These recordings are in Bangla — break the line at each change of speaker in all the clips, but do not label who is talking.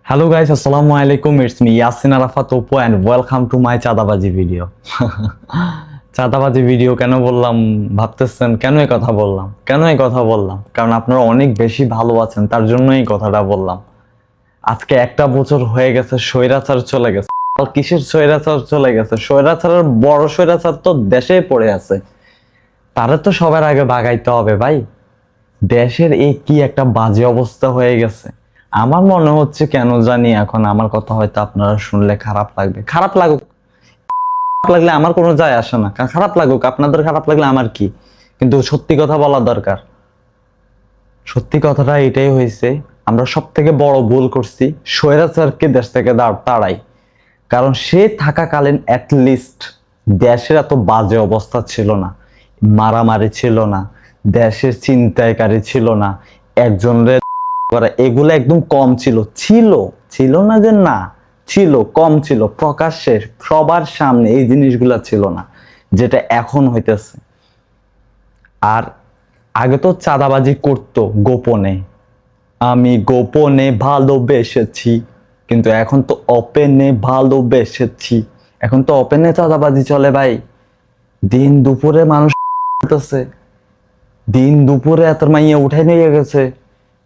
Hello guys, assalamu alaikum. It's me Yasin Arafat Oppo and welcome to my চাঁদাবাজি ভিডিও। চাঁদাবাজি ভিডিও কেন বললাম ভাবতেছেন? কেন এই কথা বললাম? কারণ আপনারা অনেক বেশি ভালো আছেন, তার জন্য এই কথাটা বললাম। আজকে একটা বছর হয়ে গেছে, স্বৈরাচার চলে গেছে। কিসের স্বৈরাচার চলে গেছে? স্বৈরাচারের বড় স্বৈরাচার তো দেশেই পড়ে আছে, তারা তো সবার আগে ভাগাইতে হবে ভাই। দেশের এই কি একটা বাজে অবস্থা হয়ে গেছে। আমার মনে হচ্ছে কেন জানি এখন আমার কথা হয়তো আপনারা শুনলে খারাপ লাগবে। খারাপ লাগুক, লাগলে আমার কোনো যায় আসে না। খারাপ লাগুক, আপনাদের খারাপ লাগলে আমার কি, কিন্তু সত্যি কথা বলা দরকার। সত্যি কথাটা এটাই হয়েছে, আমরা সব থেকে বড় ভুল করছি স্বৈরাচারকে দেশ থেকে তাড়াই। কারণ সে থাকাকালীন অ্যাটলিস্ট দেশের এত বাজে অবস্থা ছিল না, মারামারি ছিল না, দেশের ছিনতাইকারী ছিল না, একজনের করা এগুলো একদম কম ছিল। ছিল না যে না, ছিল, কম ছিল, প্রকাশ্যে সবার সামনে এই জিনিসগুলা ছিল না, যেটা এখন হইতেছে। আর আগে তো চাঁদাবাজি করতো গোপনে, আমি গোপনে ভালোবেসেছি, কিন্তু এখন তো ওপেনে ভালোবেসেছি। এখন তো ওপেনে চাঁদাবাজি চলে ভাই। দিন দুপুরে মানুষ করতেছে, দিন দুপুরে এত মাইয়া উঠাই নিয়ে গেছে,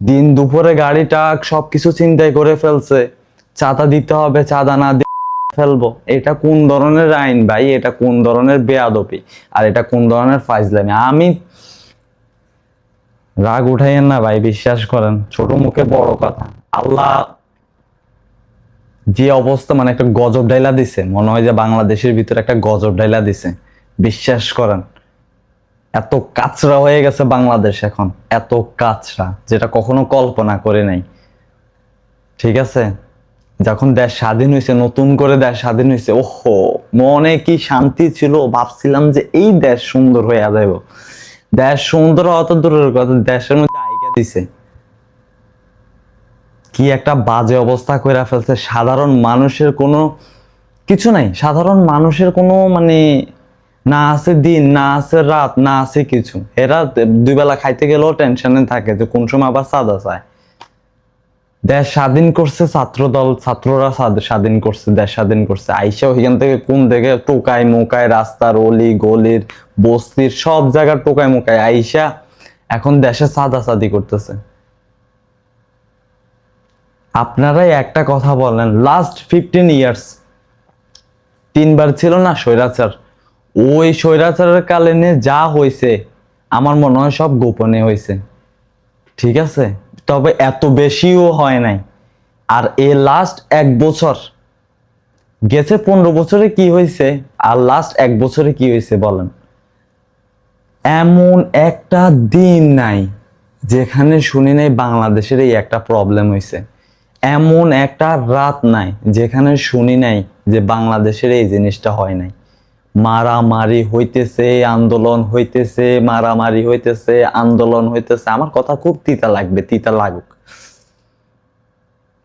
দিন দুপুরে গাড়ি ট্রাক সবকিছু চিন্তাই করে ফেলছে। চাঁদা দিতে হবে, চাঁদা না দিয়ে ফেলবো। এটা কোন ধরনের আইন ভাই? এটা কোন ধরনের বেয়াদবি? আর এটা কোন ধরনের ফাইজলামি? আমি রাগ উঠাইয়েন না ভাই, বিশ্বাস করেন, ছোট মুখে বড় কথা। আল্লাহ যে অবস্থা, মানে একটা গজব ডাইলা দিছে, মনে হয় যে বাংলাদেশের ভিতরে একটা গজব ডাইলা দিছে। বিশ্বাস করেন, এত কাচরা হয়ে গেছে বাংলাদেশ এখন, এত কাচরা যেটা কখনো কল্পনা করে নাই। ঠিক আছে, যখন দেশ স্বাধীন হয়েছে, নতুন করে দেশ স্বাধীন হয়েছে, ওহো মনে কি শান্তি ছিল, ভাবছিলাম যে এই দেশ সুন্দর হয়ে যাইব। দেশ সুন্দর অত দূরের কথা, দেশের মধ্যে আইগা দিছে কি একটা বাজে অবস্থা করে ফেলছে। সাধারণ মানুষের কোনো কিছু নাই, সাধারণ মানুষের কোনো মানে না আছে দিন, না আছে রাত, না আছে কিছু। এরা দুই বেলা খাইতে গেলেও টেনশনে থাকে যে কোন সময় আবার চাঁদা চায়। দেশ স্বাধীন করছে ছাত্র দল, ছাত্ররা স্বাধীন করছে, দেশ স্বাধীন করছে। আইসা ওইখান থেকে কোন থেকে টোকায় মোকায়, রাস্তার অলি গলির বস্তির সব জায়গার টোকায় মোকায় আইসা এখন দেশে চাঁদাচাঁদি করতেছে। আপনারাই একটা কথা বলেন, লাস্ট 15 ইয়ার্স তিনবার ছিল না স্বৈরাচার? ওই স্বৈরাচারের কারণে যা হয়েছে আমার মনে হয় সব গোপনে হয়েছে। ঠিক আছে, তবে এত বেশিও হয় নাই। আর এ লাস্ট 1 বছর গেছে, 15 বছরে কি হয়েছে আর লাস্ট 1 বছরে কি হয়েছে বলেন? এমন একটা দিন নাই যেখানে শুনি নাই বাংলাদেশের এই একটা প্রবলেম হয়েছে। এমন একটা রাত নাই যেখানে শুনি নাই যে বাংলাদেশের এই জিনিসটা হয় নাই। মারামারি হইতেছে, আন্দোলন হইতেছে, মারামারি হইতেছে, আন্দোলন হইতেছে। আমার কথা খুব তিতা লাগবে, তিতা লাগুক।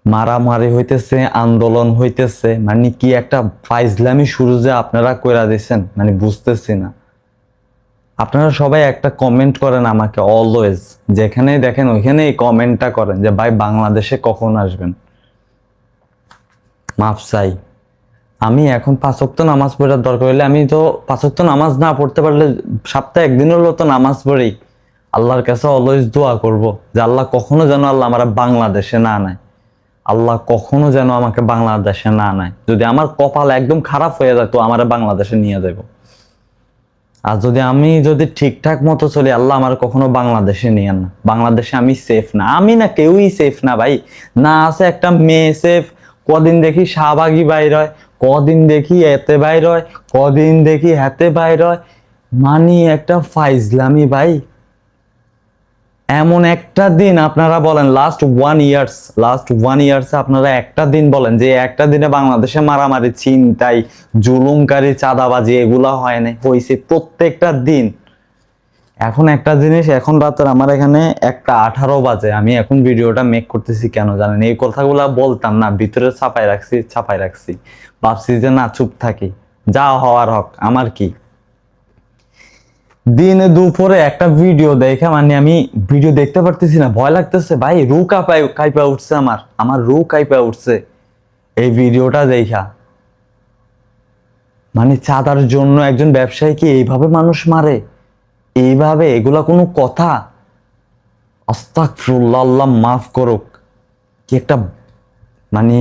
মারামারি হইতেছে, আন্দোলন হইতেছে, মানে কি একটা ফাইজলামি শুরু যে আপনারা কইরা দিছেন, মানে বুঝতেছি না। আপনারা সবাই একটা কমেন্ট করেন আমাকে অলওয়েজ, যেখানে দেখেন ওইখানে এই কমেন্টটা করেন যে ভাই বাংলাদেশে কখন আসবেন। মাফ চাই, আমি এখন 5 ওয়াক্ত নামাজ পড়ার দরকার হলে, আমি তো 5 ওয়াক্ত নামাজ না পড়তে পারলে সপ্তাহে একদিন হলো তো নামাজ পড়ি। আল্লাহর কাছে অলওয়েজ দোয়া করব যে আল্লাহ কখনো যেন আল্লাহ আমার বাংলাদেশে না নেয়। আল্লাহ কখনো যেন আমাকে বাংলাদেশে না নেয়। যদি আমার কপাল একদম খারাপ হয়ে যায় তো আমার বাংলাদেশে নিয়ে যাব। আর যদি ঠিকঠাক মতো চলি, আল্লাহ আমার কখনো বাংলাদেশে নিয়ে না। বাংলাদেশে আমি সেফ না, আমি না কেউই সেফ না ভাই। না আছে একটা মেয়ে সেফ, কদিন দেখি শাহবাগী বাইর হয়, কদিন দেখি এতে বাইর হয়, কদিন দেখি হাতে বাইর হয়। মানি একটা ফাইজলামি ভাই। এমন একটা দিন আপনারা বলেন লাস্ট 1 ইয়ার্স আপনারা একটা দিন বলেন যে একটা দিনে বাংলাদেশে মারামারি, ছিনতাই, জুলুমকারী, চাঁদাবাজি এগুলা হয় না? হয়েছে প্রত্যেকটা দিন। এখন একটা জিনিস, এখন রাতের আমার এখানে 1:18 বাজে, আমি এখন ভিডিওটা মেক করতেছি কেন জানেন? এই কথাগুলা বলতাম না, ভিতরে ছাপাই রাখছি। ভাবছি যে না চুপ থাকি, যা হওয়ার হক, আমার কি। দিনে দুপুরে একটা ভিডিও দেখে মানে আমি ভিডিও দেখতে পারতেছি না, ভয় লাগতেছে ভাই, রু কাইপা উঠছে, আমার রু কাইপা উঠছে এই ভিডিওটা দেখা। মানে চাঁদার জন্য একজন ব্যবসায়ীকে এইভাবে মানুষ মারে, এইভাবে? এগুলা কোনো কথা? আস্তাগফিরুল্লাহ, আল্লাহ মাফ করুক। কি একটা মানে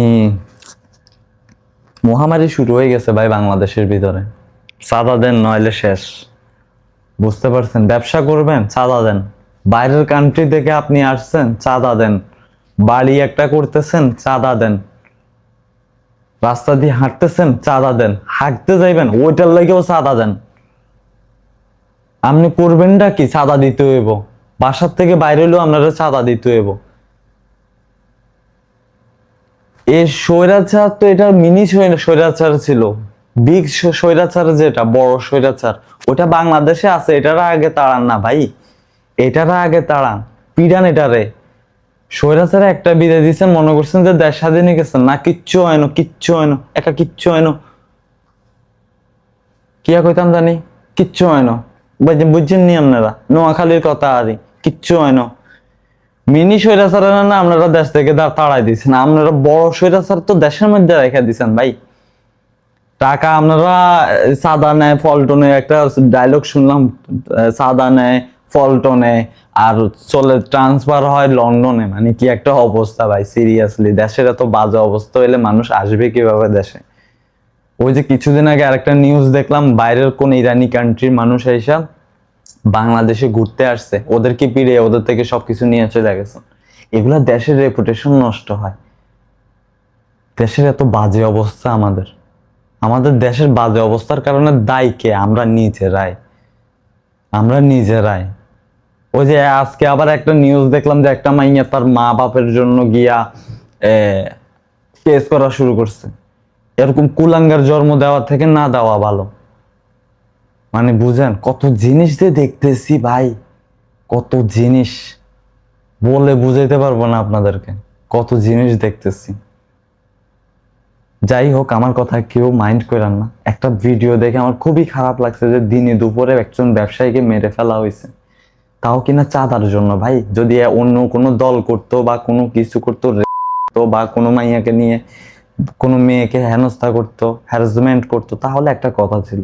মহামারী শুরু হয়ে গেছে ভাই বাংলাদেশের ভিতরে। চাঁদা দেন নইলে শেষ। বুঝতে পারছেন? ব্যবসা করবেন, চাঁদা দেন। বাইরের কান্ট্রি থেকে আপনি আসছেন, চাঁদা দেন। বাড়ি একটা করতেছেন, চাঁদা দেন। রাস্তা দিয়ে হাঁটতেছেন, চাঁদা দেন। হাঁটতে যাইবেন, ওইটার লাগেও চাঁদা দেন। আপনি করবেনটা কি? চাঁদা দিতে হইব। বাসার থেকে বাইরে হইলেও আপনারা চাঁদা দিতে হইব। এই স্বৈরাচার তো এটা মিনি স্বৈরাচার ছিল। বিগ স্বৈরাচার, যেটা বড় স্বৈরাচার, ওটা বাংলাদেশে আছে। এটারা আগে তাড়ান না ভাই, এটারা আগে তাড়ান, পিডান এটারে। স্বৈরাচারে একটা বিদায় দিচ্ছেন, মনে করছেন যে দেশ স্বাধীন হয়ে গেছেন না? কিচ্ছু হয় না, কিচ্ছু হয় না, একা কিচ্ছু হয় না। কিয়া কইতাম জানি, কিচ্ছু হয় না। বুঝছেন নি আপনারা? নোয়াখালীর কথা আরই, কিচ্ছু হয় না। মিনি স্বৈরাচার না আপনারা দেশ থেকে তাড়াই দিচ্ছেন, আপনারা বড় স্বৈরাচার তো দেশের মধ্যে রেখে দিচ্ছেন ভাই। টাকা আপনারা সাদা নেয় ফলটনে, একটা ডায়লগ শুনলাম, সাদা নেয় ফলটনে আর চলে ট্রান্সফার হয় লন্ডনে। মানে কি একটা অবস্থা ভাই, সিরিয়াসলি দেশের এত বাজে অবস্থা হইলে মানুষ আসবে কিভাবে দেশে? ওই যে কিছুদিন আগে আরেকটা নিউজ দেখলাম, বাইরের কোন ইরানি কান্ট্রির মানুষ এসে বাংলাদেশে ঘুরতে আসছে, ওদেরকে পিড়ে ওদের থেকে সবকিছু নিয়ে চলে গেছে। এগুলা দেশের রেপুটেশন নষ্ট হয়। দেশের এত বাজে অবস্থা, আমাদের দেশের বাজে অবস্থার কারণে দায়ী কে? আমরা নিজেরাই, আমরা নিজেরাই। ওই যে আজকে আবার একটা নিউজ দেখলাম যে একটা মাইয়া তার মা বাপের জন্য গিয়া কেস করা শুরু করছে। এরকম কুলাঙ্গার জন্ম দেওয়া থেকে না দেওয়া ভালো। মানে বুঝেন কত জিনিস যে দেখতেছি ভাই, কত জিনিস বলে বুঝাইতে পারবো না আপনাদেরকে, কত জিনিস দেখতেছি। যাই হোক, আমার কথা কেউ মাইন্ড করেন না। একটা ভিডিও দেখে আমার খুবই খারাপ লাগছে যে দিনে দুপুরে একজন ব্যবসায়ীকে মেরে ফেলা হয়েছে, তাও কিনা চাঁদার জন্য। ভাই যদি অন্য কোনো দল করতো বা কোনো কিছু করতো বা কোনো মাইয়াকে নিয়ে কোনো মেয়েকে হেনস্থা করতো, হ্যারাসমেন্ট করতো, তাহলে একটা কথা ছিল।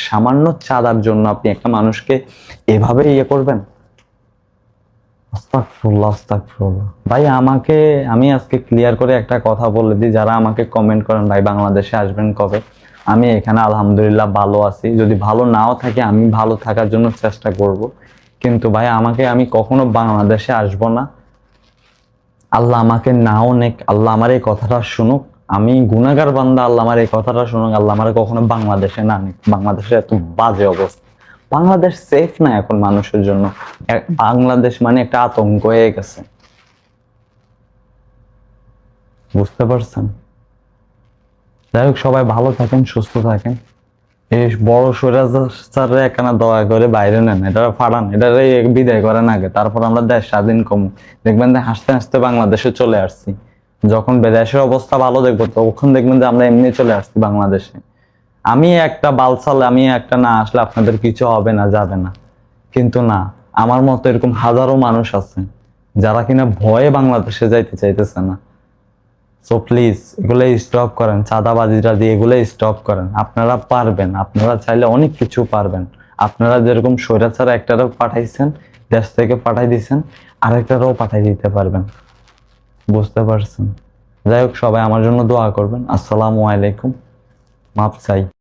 সামান্য চাঁদার জন্য আপনি একটা মানুষকে এভাবে ইয়ে করবেন? আস্তাগফিরুল্লাহ, আস্তাগফিরুল্লাহ। ভাই আমি আজকে ক্লিয়ার করে একটা কথা বলে দিই, যারা আমাকে কমেন্ট করেন ভাই বাংলাদেশে আসবেন কবে, আমি এখানে আলহামদুলিল্লাহ ভালো আছি। যদি ভালো নাও থাকে, আমি ভালো থাকার জন্য চেষ্টা করব। কিন্তু ভাই আমি কখনো বাংলাদেশে আসব না। আল্লাহ আমাকে নাও নেক, আল্লাহ আমার এই কথাটা শুনুক। আমি গুনাহগার বান্দা, আল্লাহ আমার এই কথাটা শুনুক। আল্লাহ আমার কখনো বাংলাদেশে না নেক। বাংলাদেশে এত বাজে অবস্থা, বাংলাদেশ সেফ না এখন মানুষের জন্য। বাংলাদেশ মানে একটা আতঙ্ক হয়ে গেছে। বুঝতে পারছেন? যাই হোক, সবাই ভালো থাকেন, সুস্থ থাকেন। এই বড় স্বৈরাচারে একখানা দয়া করে বাইরে নেন, এটা ফাড়ান, এটা বিদায় করেন আগে, তারপর আমরা দেশ স্বাধীন কম। দেখবেন যে হাসতে হাসতে বাংলাদেশে চলে আসছি। যখন দেশের অবস্থা ভালো দেখবো, তখন দেখবেন যে আমরা এমনি চলে আসছি বাংলাদেশে। আমি একটা না আসলে আপনাদের কিছু হবে না, যাবে না। কিন্তু না, আমার মতো এরকম হাজারো মানুষ আছে যারা কিনা ভয়ে বাংলাদেশে যাইতে চাইতেছে না। সো প্লিজ এগুলো স্টপ করেন, চাঁদাবাজিটা দিয়ে এগুলো স্টপ করেন। আপনারা পারবেন, আপনারা চাইলে অনেক কিছু পারবেন। আপনারা যেরকম স্বৈরাচার একটারও পাঠাইছেন, দেশ থেকে পাঠাই দিয়েছেন, আরেকটারও পাঠাই দিতে পারবেন। বুঝতে পারছেন? যাই হোক, সবাই আমার জন্য দোয়া করবেন। আসসালামু আলাইকুম। মাপ চাই।